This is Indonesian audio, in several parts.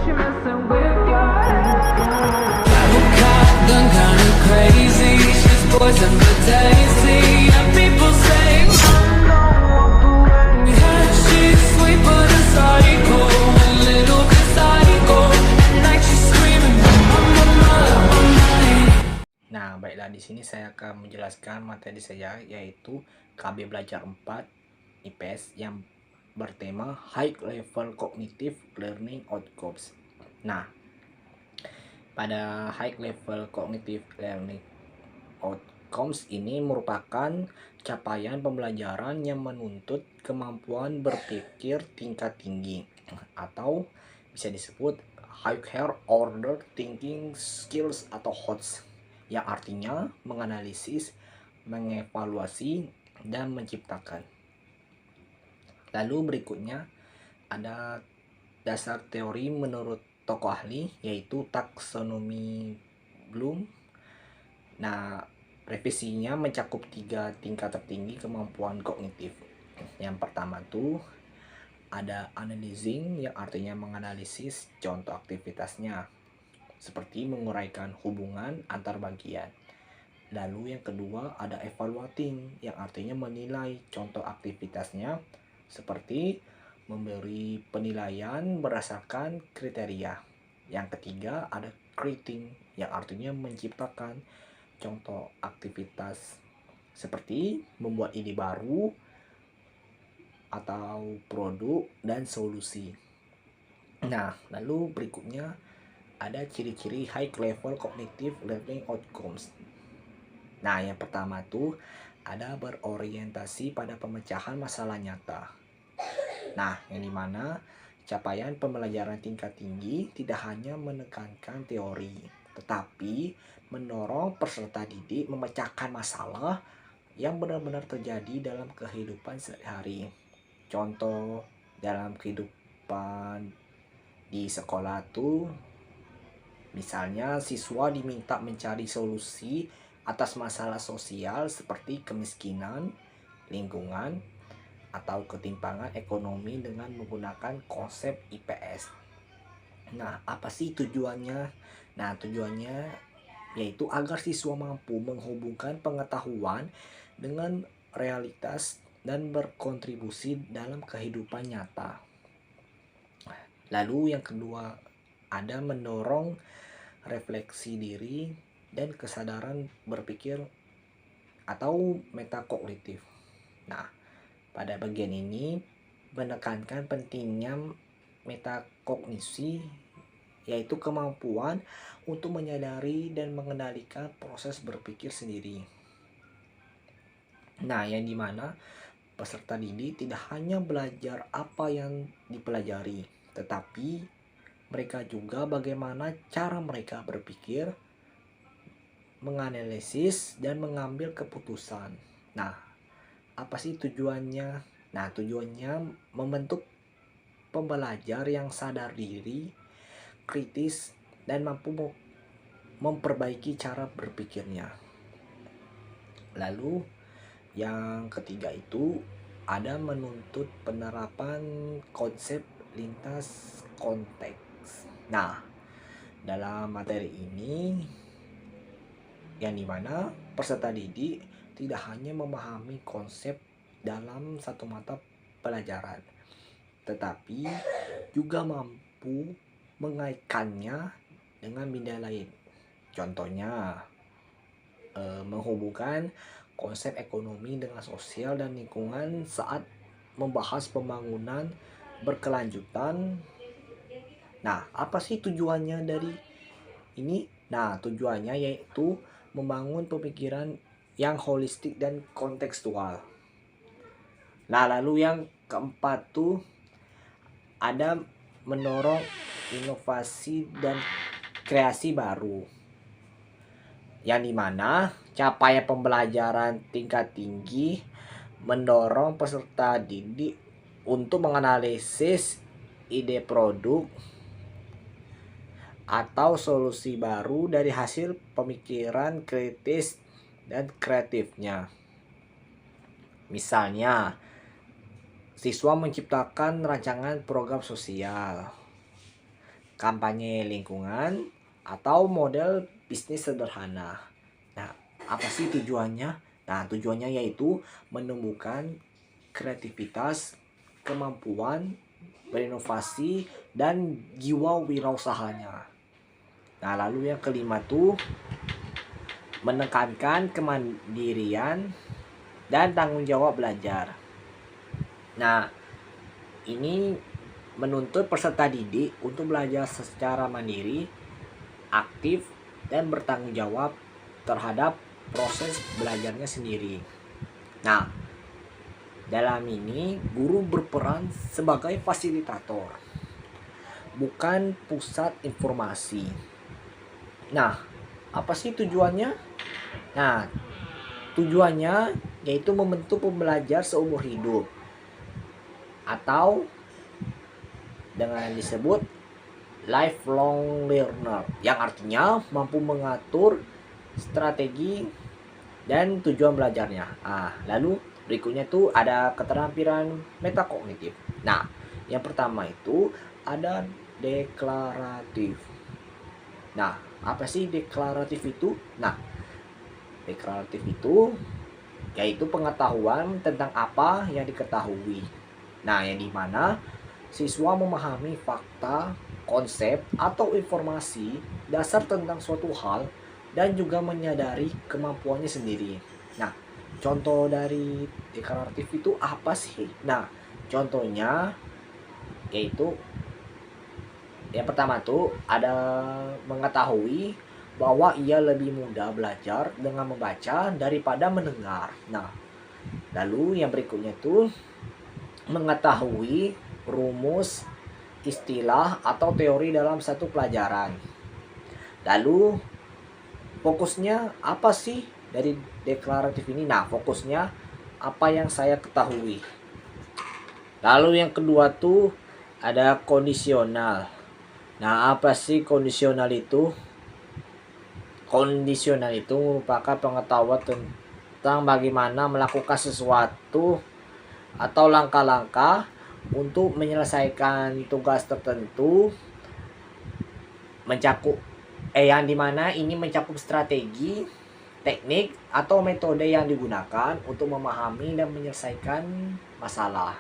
you messing with your head. Done kinda crazy. She's poison but tasty. And people say, yeah, she's sweet but a psycho. A little bit psycho. At night she's screaming, I'm on my. Nah, baiklah, di sini saya akan menjelaskan materi saya, yaitu KB Belajar 4 IPS yang bertema High Level Cognitive Learning Outcomes. Nah, pada High Level Cognitive Learning Outcomes ini merupakan capaian pembelajaran yang menuntut kemampuan berpikir tingkat tinggi, atau bisa disebut Higher Order Thinking Skills atau HOTS, yang artinya menganalisis, mengevaluasi, dan menciptakan. Lalu berikutnya ada dasar teori menurut tokoh ahli, yaitu taksonomi Bloom. Nah, revisinya mencakup 3 tingkat tertinggi kemampuan kognitif. Yang pertama tuh ada analyzing, yang artinya menganalisis contoh aktivitasnya, seperti menguraikan hubungan antar bagian. Lalu yang kedua ada evaluating, yang artinya menilai contoh aktivitasnya, seperti memberi penilaian berdasarkan kriteria. Yang ketiga ada creating, yang artinya menciptakan contoh aktivitas, seperti membuat ide baru atau produk dan solusi. Nah, lalu berikutnya ada ciri-ciri high level cognitive learning outcomes. Nah, yang pertama tuh ada berorientasi pada pemecahan masalah nyata. Nah, yang dimana capaian pembelajaran tingkat tinggi tidak hanya menekankan teori, tetapi mendorong peserta didik memecahkan masalah yang benar-benar terjadi dalam kehidupan sehari-hari. Contoh dalam kehidupan di sekolah tuh, misalnya siswa diminta mencari solusi atas masalah sosial seperti kemiskinan, lingkungan, atau ketimpangan ekonomi dengan menggunakan konsep IPS. Nah, apa sih tujuannya? Nah, tujuannya yaitu agar siswa mampu menghubungkan pengetahuan dengan realitas dan berkontribusi dalam kehidupan nyata. Lalu yang kedua ada mendorong refleksi diri dan kesadaran berpikir atau metakognitif. Nah, pada bagian ini menekankan pentingnya metakognisi, yaitu kemampuan untuk menyadari dan mengendalikan proses berpikir sendiri. Nah, yang dimana peserta didik tidak hanya belajar apa yang dipelajari, tetapi mereka juga bagaimana cara mereka berpikir, menganalisis, dan mengambil keputusan. Nah, apa sih tujuannya? Nah, tujuannya membentuk pembelajar yang sadar diri, kritis, dan mampu memperbaiki cara berpikirnya. Lalu yang ketiga itu ada menuntut penerapan konsep lintas konteks. Nah, dalam materi ini yang dimana peserta didik tidak hanya memahami konsep dalam satu mata pelajaran, tetapi juga mampu mengaitkannya dengan bidang lain. Contohnya, menghubungkan konsep ekonomi dengan sosial dan lingkungan saat membahas pembangunan berkelanjutan. Nah, apa sih tujuannya dari ini? Nah, tujuannya yaitu membangun pemikiran yang holistik dan kontekstual. Nah, lalu yang keempat tuh ada mendorong inovasi dan kreasi baru, yang dimana capaian pembelajaran tingkat tinggi mendorong peserta didik untuk menganalisis ide produk atau solusi baru dari hasil pemikiran kritis dan kreatifnya. Misalnya, siswa menciptakan rancangan program sosial, kampanye lingkungan, atau model bisnis sederhana. Nah, apa sih tujuannya? Nah, tujuannya yaitu menumbuhkan kreativitas, kemampuan berinovasi, dan jiwa wirausahanya. Nah, lalu yang kelima tuh menekankan kemandirian dan tanggung jawab belajar. Nah, ini menuntut peserta didik untuk belajar secara mandiri, aktif, dan bertanggung jawab terhadap proses belajarnya sendiri. Nah, dalam ini guru berperan sebagai fasilitator, bukan pusat informasi. Nah, apa sih tujuannya? Nah, tujuannya yaitu membentuk pembelajar seumur hidup, atau dengan disebut lifelong learner, yang artinya mampu mengatur strategi dan tujuan belajarnya. Lalu berikutnya tuh ada keterampilan metakognitif. Nah, yang pertama itu ada deklaratif. Nah, apa sih deklaratif itu? Nah, deklaratif itu yaitu pengetahuan tentang apa yang diketahui. Nah, yang dimana siswa memahami fakta, konsep, atau informasi dasar tentang suatu hal dan juga menyadari kemampuannya sendiri. Nah, contoh dari deklaratif itu apa sih? Nah, contohnya yaitu yang pertama tuh ada mengetahui bahwa ia lebih mudah belajar dengan membaca daripada mendengar. Nah, lalu yang berikutnya tuh mengetahui rumus, istilah, atau teori dalam satu pelajaran. Lalu fokusnya apa sih dari deklaratif ini? Nah, fokusnya apa yang saya ketahui. Lalu yang kedua tuh ada kondisional. Nah, apa sih kondisional itu? Kondisional itu merupakan pengetahuan tentang bagaimana melakukan sesuatu atau langkah-langkah untuk menyelesaikan tugas tertentu, yang dimana ini mencakup strategi, teknik, atau metode yang digunakan untuk memahami dan menyelesaikan masalah.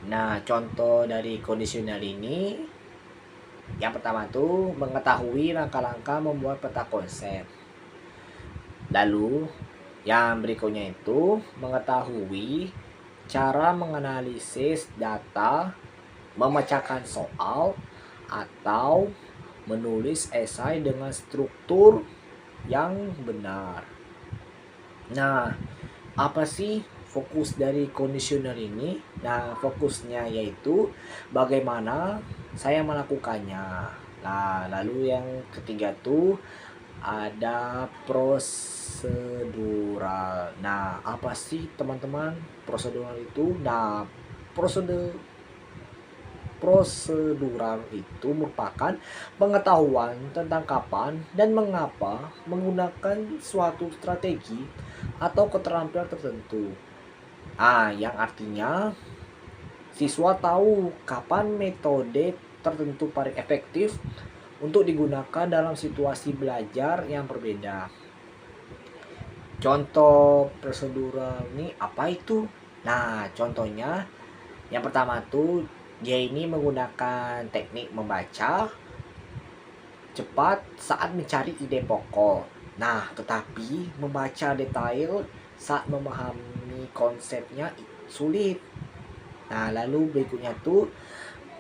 Nah, contoh dari kondisional ini yang pertama tuh mengetahui langkah-langkah membuat peta konsep. Lalu yang berikutnya itu mengetahui cara menganalisis data, memecahkan soal, atau menulis esai dengan struktur yang benar. Nah, apa sih fokus dari kondisional ini? Nah, fokusnya yaitu bagaimana saya melakukannya. Nah, lalu yang ketiga tuh ada prosedural. Nah, apa sih teman-teman prosedural itu? Nah, prosedural itu merupakan pengetahuan tentang kapan dan mengapa menggunakan suatu strategi atau keterampilan tertentu. Yang artinya siswa tahu kapan metode tertentu paling efektif untuk digunakan dalam situasi belajar yang berbeda. Contoh prosedural ini apa itu? Nah, contohnya yang pertama tuh dia ini menggunakan teknik membaca cepat saat mencari ide pokok. Nah, tetapi membaca detail saat memahami konsepnya sulit. Nah, lalu berikutnya tuh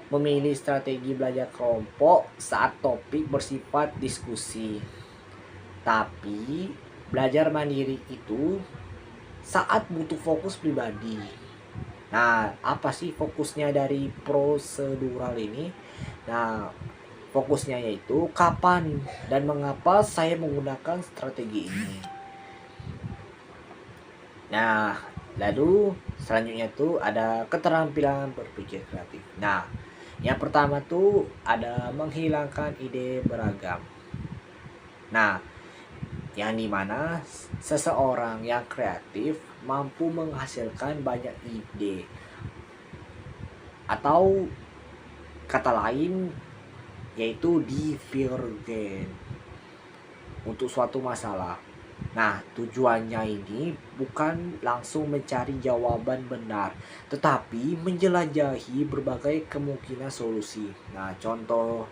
memilih strategi belajar kelompok saat topik bersifat diskusi. Tapi belajar mandiri itu saat butuh fokus pribadi. Nah, apa sih fokusnya dari prosedural ini? Nah, fokusnya yaitu kapan dan mengapa saya menggunakan strategi ini. Nah, lalu selanjutnya tuh ada keterampilan berpikir kreatif. Nah, yang pertama tuh ada menghilangkan ide beragam. Nah, yang dimana seseorang yang kreatif mampu menghasilkan banyak ide atau kata lain yaitu divergen untuk suatu masalah. Nah, tujuannya ini bukan langsung mencari jawaban benar, tetapi menjelajahi berbagai kemungkinan solusi. Nah, contohnya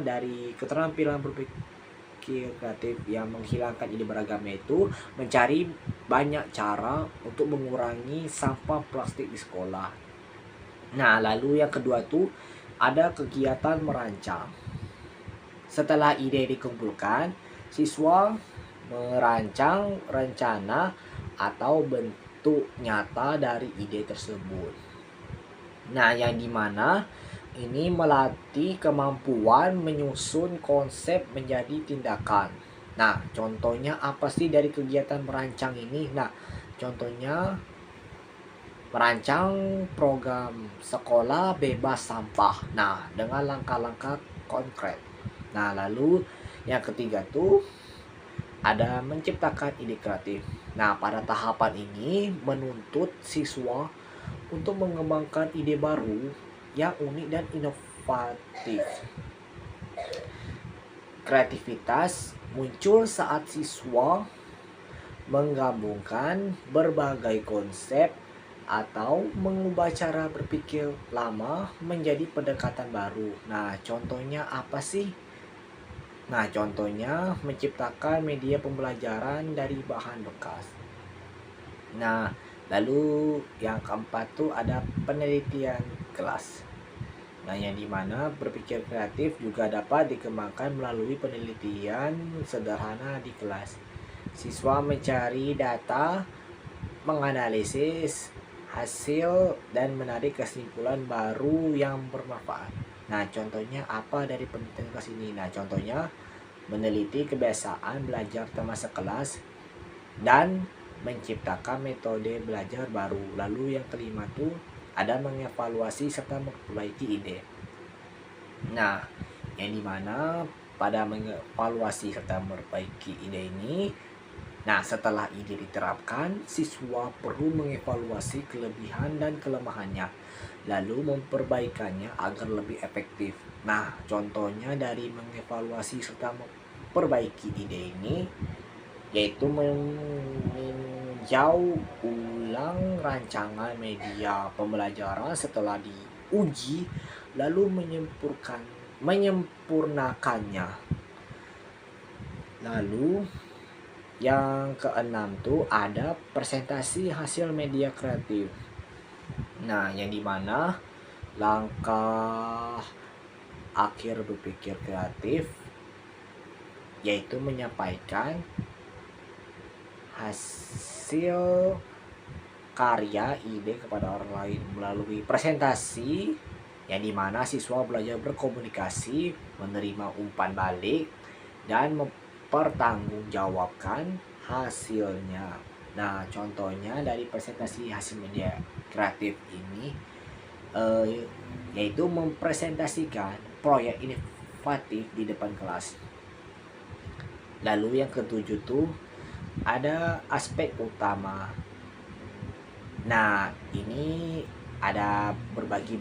dari keterampilan berpikir kreatif yang menghilangkan ide beragamnya itu mencari banyak cara untuk mengurangi sampah plastik di sekolah. Nah, lalu yang kedua tuh ada kegiatan merancang. Setelah ide dikumpulkan, siswa merancang rencana atau bentuk nyata dari ide tersebut. Nah, yang dimana ini melatih kemampuan menyusun konsep menjadi tindakan. Nah, contohnya apa sih dari kegiatan merancang ini? Nah, contohnya merancang program sekolah bebas sampah. Nah, dengan langkah-langkah konkret. Nah, lalu yang ketiga tuh ada menciptakan ide kreatif. Nah, pada tahapan ini menuntut siswa untuk mengembangkan ide baru yang unik dan inovatif. Kreativitas muncul saat siswa menggabungkan berbagai konsep atau mengubah cara berpikir lama menjadi pendekatan baru. Nah, contohnya apa sih? Nah, contohnya menciptakan media pembelajaran dari bahan bekas. Nah, lalu yang keempat tuh ada penelitian kelas. Nah, yang dimana berpikir kreatif juga dapat dikembangkan melalui penelitian sederhana di kelas. Siswa mencari data, menganalisis hasil, dan menarik kesimpulan baru yang bermanfaat. Nah, contohnya apa dari penelitian kelas ini? Nah, contohnya meneliti kebiasaan belajar teman sekelas dan menciptakan metode belajar baru. Lalu yang kelima tuh ada mengevaluasi serta memperbaiki ide. Nah, yang dimana pada mengevaluasi serta memperbaiki ide ini, nah setelah ide diterapkan, siswa perlu mengevaluasi kelebihan dan kelemahannya, lalu memperbaikannya agar lebih efektif. Nah, contohnya dari mengevaluasi serta memperbaiki ide ini yaitu meninjau ulang rancangan media pembelajaran setelah diuji, lalu menyempurnakannya. Lalu yang keenam tuh ada presentasi hasil media kreatif. Nah, yang dimana langkah akhir berpikir kreatif yaitu menyampaikan hasil karya ide kepada orang lain melalui presentasi, yang dimana siswa belajar berkomunikasi, menerima umpan balik, dan mempertanggungjawabkan hasilnya. Nah, contohnya dari presentasi hasil media kreatif ini yaitu mempresentasikan proyek inovatif di depan kelas. Lalu yang ketujuh tuh ada aspek utama. Nah, ini ada berbagi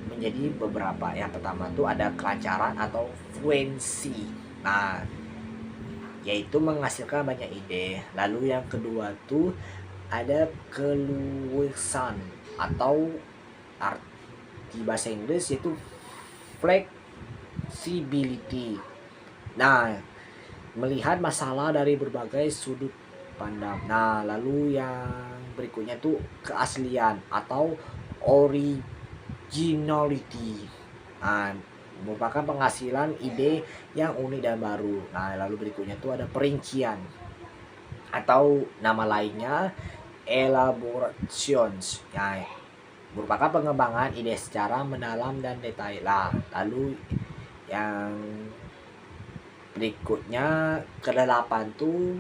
menjadi beberapa. Yang pertama tuh ada kelancaran atau fluensi. Nah, yaitu menghasilkan banyak ide. Lalu yang kedua tuh ada keluasan atau arti bahasa Inggris yaitu flexibility. Nah, melihat masalah dari berbagai sudut pandang. Nah, lalu yang berikutnya tuh keaslian atau originality. Nah, merupakan penghasilan ide yang unik dan baru. Nah, lalu berikutnya tuh ada perincian atau nama lainnya elaborations. Nah, merupakan pengembangan ide secara mendalam dan detail. Nah, lalu yang berikutnya kedelapan tuh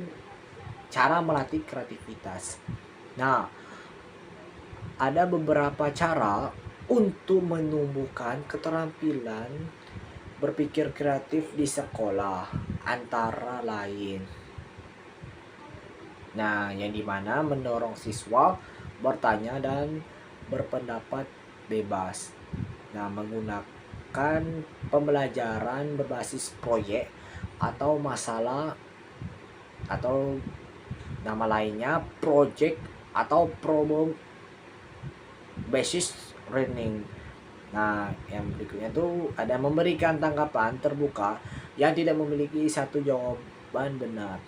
cara melatih kreativitas. Nah, ada beberapa cara untuk menumbuhkan keterampilan berpikir kreatif di sekolah, antara lain. Nah, yang dimana mendorong siswa bertanya dan berpendapat bebas. Nah, menggunakan pembelajaran berbasis proyek atau masalah atau nama lainnya project atau problem based learning. Nah, yang berikutnya tuh ada memberikan tanggapan terbuka yang tidak memiliki satu jawaban benar.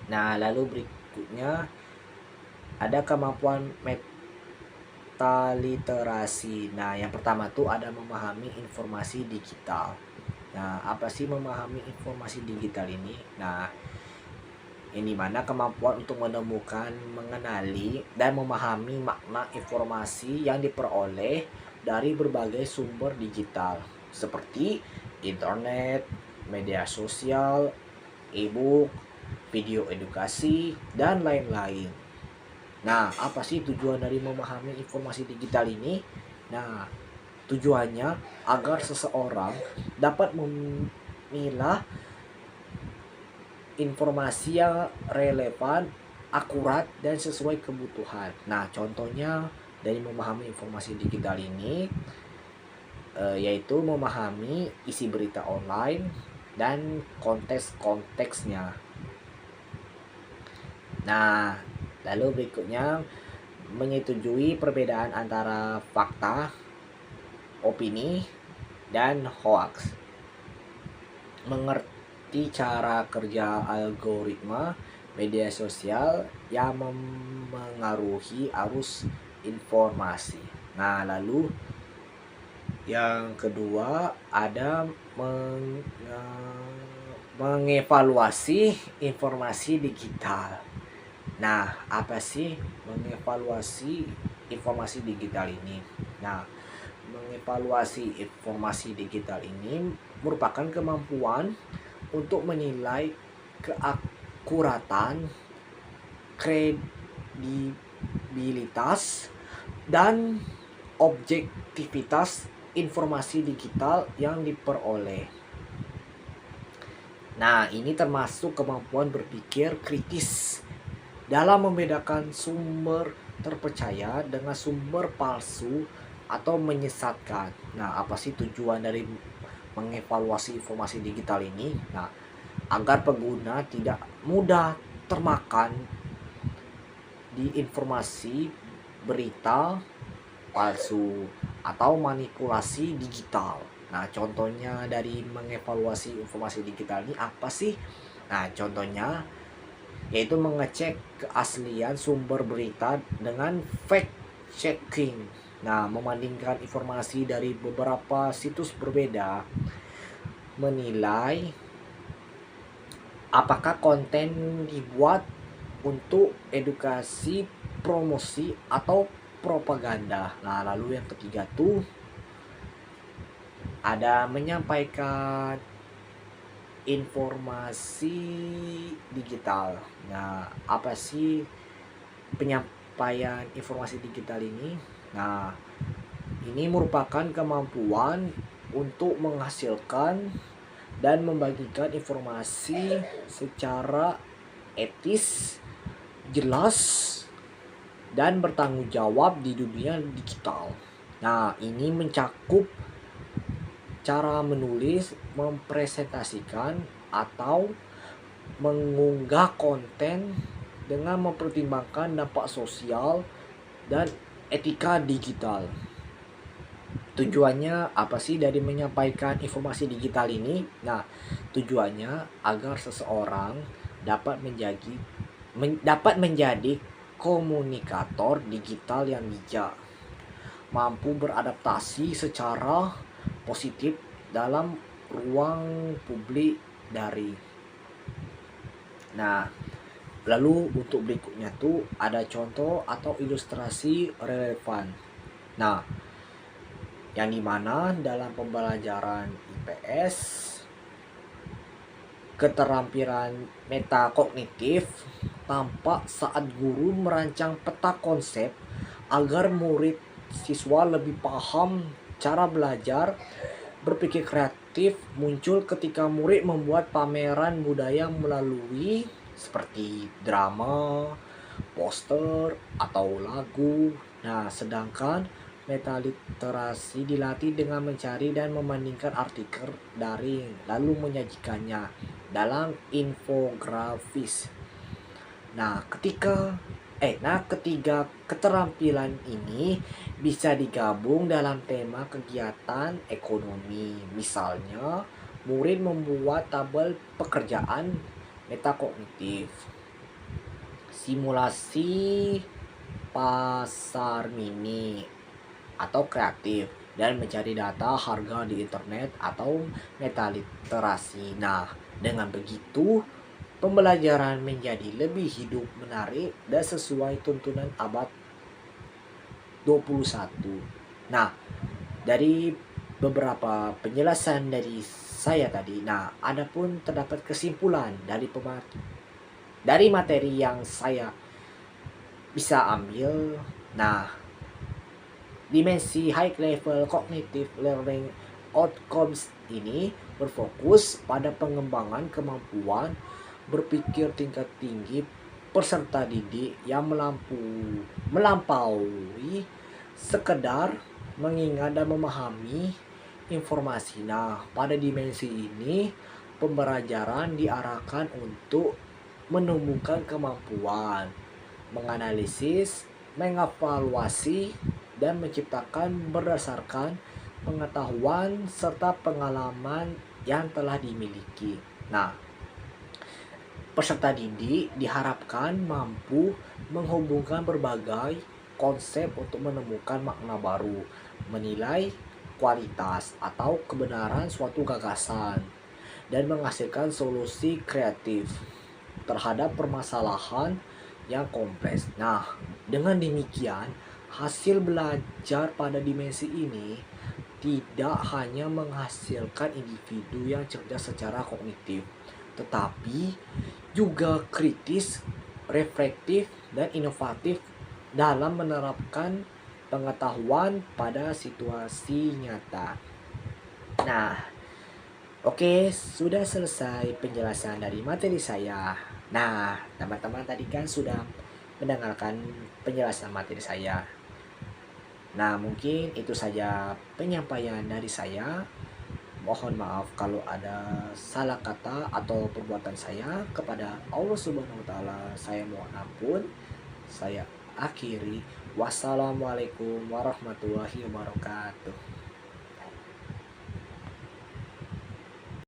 Nah, lalu berikutnya ada kemampuan metaliterasi. Nah, yang pertama tuh ada memahami informasi digital. Nah, apa sih memahami informasi digital ini? Nah, ini mana kemampuan untuk menemukan, mengenali, dan memahami makna informasi yang diperoleh dari berbagai sumber digital seperti internet, media sosial, e-book, video edukasi, dan lain-lain. Nah, apa sih tujuan dari memahami informasi digital ini? Nah, tujuannya agar seseorang dapat memilah informasi yang relevan, akurat, dan sesuai kebutuhan. Nah, contohnya dari memahami informasi digital ini yaitu memahami isi berita online dan konteks-konteksnya. Nah, lalu berikutnya menyetujui perbedaan antara fakta, opini, dan hoax. Mengerti cara kerja algoritma media sosial yang memengaruhi arus informasi. Nah, lalu yang kedua ada mengevaluasi informasi digital. Nah, apa sih mengevaluasi informasi digital ini? Nah, mengevaluasi informasi digital ini merupakan kemampuan untuk menilai keakuratan, kredibilitas, dan objektivitas informasi digital yang diperoleh. Nah, ini termasuk kemampuan berpikir kritis dalam membedakan sumber terpercaya dengan sumber palsu atau menyesatkan. Nah, apa sih tujuan dari mengevaluasi informasi digital ini? Nah, agar pengguna tidak mudah termakan di informasi berita palsu atau manipulasi digital. Nah, contohnya dari mengevaluasi informasi digital ini apa sih? Nah, contohnya yaitu mengecek keaslian sumber berita dengan fact checking. Nah, membandingkan informasi dari beberapa situs berbeda, menilai apakah konten dibuat untuk edukasi, promosi, atau propaganda. Nah, lalu yang ketiga tuh ada menyampaikan informasi digital. Nah, apa sih penyampaian informasi digital ini? Nah, ini merupakan kemampuan untuk menghasilkan dan membagikan informasi secara etis, jelas, dan bertanggung jawab di dunia digital. Nah, ini mencakup cara menulis, mempresentasikan, atau mengunggah konten dengan mempertimbangkan dampak sosial dan etika digital. Tujuannya apa sih dari menyampaikan informasi digital ini? Nah, tujuannya agar seseorang dapat menjadi komunikator digital yang bijak, mampu beradaptasi secara positif dalam ruang publik daring. Nah, lalu untuk berikutnya tuh ada contoh atau ilustrasi relevan. Nah, yang dimana dalam pembelajaran IPS keterampilan metakognitif tampak saat guru merancang peta konsep agar murid siswa lebih paham cara belajar. Berpikir kreatif muncul ketika murid membuat pameran budaya melalui seperti drama, poster, atau lagu. Nah, sedangkan Metaliterasi dilatih dengan mencari dan membandingkan artikel daring, lalu menyajikannya dalam infografis. Nah, ketiga keterampilan ini bisa digabung dalam tema kegiatan ekonomi. Misalnya, murid membuat tabel pekerjaan metakognitif, simulasi pasar mini atau kreatif, dan mencari data harga di internet atau metaliterasi. Nah, dengan begitu pembelajaran menjadi lebih hidup, menarik, dan sesuai tuntunan abad 21. Nah, dari beberapa penjelasan dari saya tadi, nah, adapun terdapat kesimpulan dari materi yang saya bisa ambil. Nah, dimensi high level cognitive learning outcomes ini berfokus pada pengembangan kemampuan berpikir tingkat tinggi peserta didik yang melampaui sekedar mengingat dan memahami informasi. Nah, pada dimensi ini pembelajaran diarahkan untuk menumbuhkan kemampuan menganalisis, mengevaluasi, dan menciptakan berdasarkan pengetahuan serta pengalaman yang telah dimiliki. Nah, peserta didik diharapkan mampu menghubungkan berbagai konsep untuk menemukan makna baru, menilai kualitas atau kebenaran suatu gagasan, dan menghasilkan solusi kreatif terhadap permasalahan yang kompleks. Nah, dengan demikian, hasil belajar pada dimensi ini tidak hanya menghasilkan individu yang cerdas secara kognitif, tetapi juga kritis, reflektif, dan inovatif dalam menerapkan pengetahuan pada situasi nyata. Nah, oke, sudah selesai penjelasan dari materi saya. Nah, teman-teman tadi kan sudah mendengarkan penjelasan materi saya. Nah, mungkin itu saja penyampaian dari saya. Mohon maaf kalau ada salah kata atau perbuatan saya kepada Allah Subhanahu wa taala. Saya mohon ampun. Saya akhiri. Wassalamualaikum warahmatullahi wabarakatuh.